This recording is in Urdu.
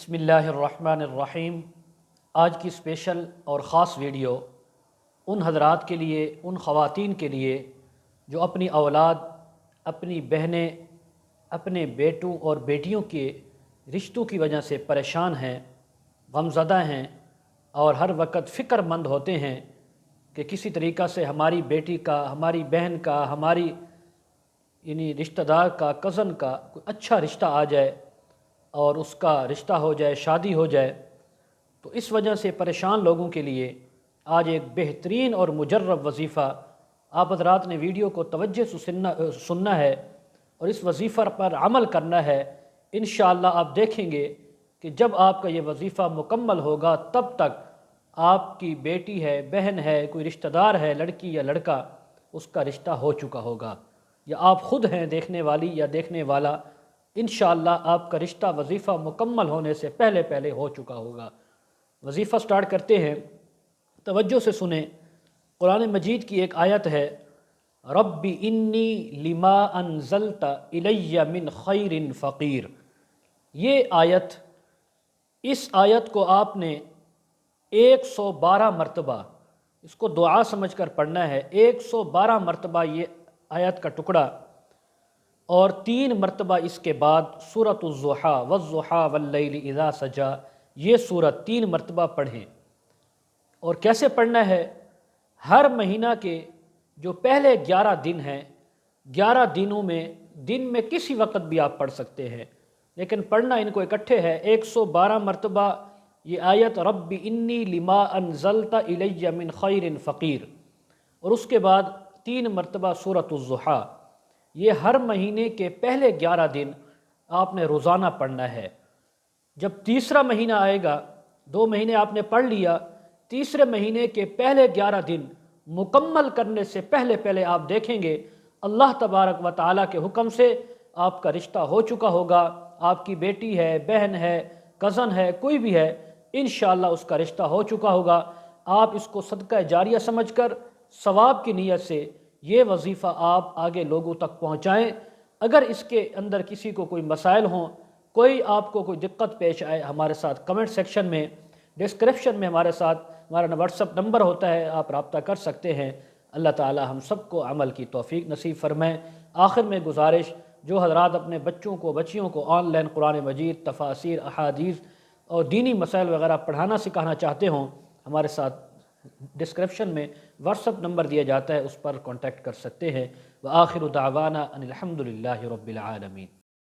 بسم اللہ الرحمن الرحیم۔ آج کی اسپیشل اور خاص ویڈیو ان حضرات کے لیے، ان خواتین کے لیے جو اپنی اولاد، اپنی بہنیں، اپنے بیٹوں اور بیٹیوں کے رشتوں کی وجہ سے پریشان ہیں، غمزدہ ہیں اور ہر وقت فکر مند ہوتے ہیں کہ کسی طریقہ سے ہماری بیٹی کا، ہماری بہن کا، ہماری رشتہ دار کا، کزن کا کوئی اچھا رشتہ آ جائے اور اس کا رشتہ ہو جائے، شادی ہو جائے۔ تو اس وجہ سے پریشان لوگوں کے لیے آج ایک بہترین اور مجرب وظیفہ آپ حضرات نے ویڈیو کو توجہ سے سننا ہے اور اس وظیفہ پر عمل کرنا ہے۔ انشاءاللہ آپ دیکھیں گے کہ جب آپ کا یہ وظیفہ مکمل ہوگا تب تک آپ کی بیٹی ہے، بہن ہے، کوئی رشتہ دار ہے، لڑکی یا لڑکا، اس کا رشتہ ہو چکا ہوگا، یا آپ خود ہیں دیکھنے والی یا دیکھنے والا، انشاءاللہ آپ کا رشتہ وظیفہ مکمل ہونے سے پہلے ہو چکا ہوگا۔ وظیفہ سٹارٹ کرتے ہیں، توجہ سے سنیں۔ قرآن مجید کی ایک آیت ہے، رب انی لما انزلت الی من خیر فقیر۔ یہ آیت، اس آیت کو آپ نے 112 مرتبہ اس کو دعا سمجھ کر پڑھنا ہے۔ 112 مرتبہ یہ آیت کا ٹکڑا، اور 3 مرتبہ اس کے بعد سورۃ الضحیٰ والضحیٰ واللیل اذا سجا، یہ سورت 3 مرتبہ پڑھیں۔ اور کیسے پڑھنا ہے؟ ہر مہینہ کے جو پہلے 11 دن ہیں، 11 دنوں میں دن میں کسی وقت بھی آپ پڑھ سکتے ہیں، لیکن پڑھنا ان کو اکٹھے ہے۔ 112 مرتبہ یہ آیت رب انی لما انزلت الی من خیر فقیر، اور اس کے بعد 3 مرتبہ سورۃ الضحیٰ۔ یہ ہر مہینے کے پہلے 11 دن آپ نے روزانہ پڑھنا ہے۔ جب تیسرا مہینہ آئے گا، 2 مہینے آپ نے پڑھ لیا، تیسرے مہینے کے پہلے 11 دن مکمل کرنے سے پہلے آپ دیکھیں گے اللہ تبارک و تعالیٰ کے حکم سے آپ کا رشتہ ہو چکا ہوگا۔ آپ کی بیٹی ہے، بہن ہے، کزن ہے، کوئی بھی ہے، انشاءاللہ اس کا رشتہ ہو چکا ہوگا۔ آپ اس کو صدقہ جاریہ سمجھ کر ثواب کی نیت سے یہ وظیفہ آپ آگے لوگوں تک پہنچائیں۔ اگر اس کے اندر کسی کو کوئی مسائل ہوں، کوئی آپ کو کوئی دقت پیش آئے، ہمارے ساتھ کمنٹ سیکشن میں، ڈسکرپشن میں ہمارے ساتھ ہمارا واٹس ایپ نمبر ہوتا ہے، آپ رابطہ کر سکتے ہیں۔ اللہ تعالی ہم سب کو عمل کی توفیق نصیب فرمائیں۔ آخر میں گزارش، جو حضرات اپنے بچوں کو، بچیوں کو آن لائن قرآن مجید، تفاسیر، احادیث اور دینی مسائل وغیرہ پڑھانا سکھانا چاہتے ہوں، ہمارے ساتھ ڈسکرپشن میں واٹس ایپ نمبر دیا جاتا ہے، اس پر کانٹیکٹ کر سکتے ہیں۔ وآخر دعوانا ان الحمد للہ رب العالمین۔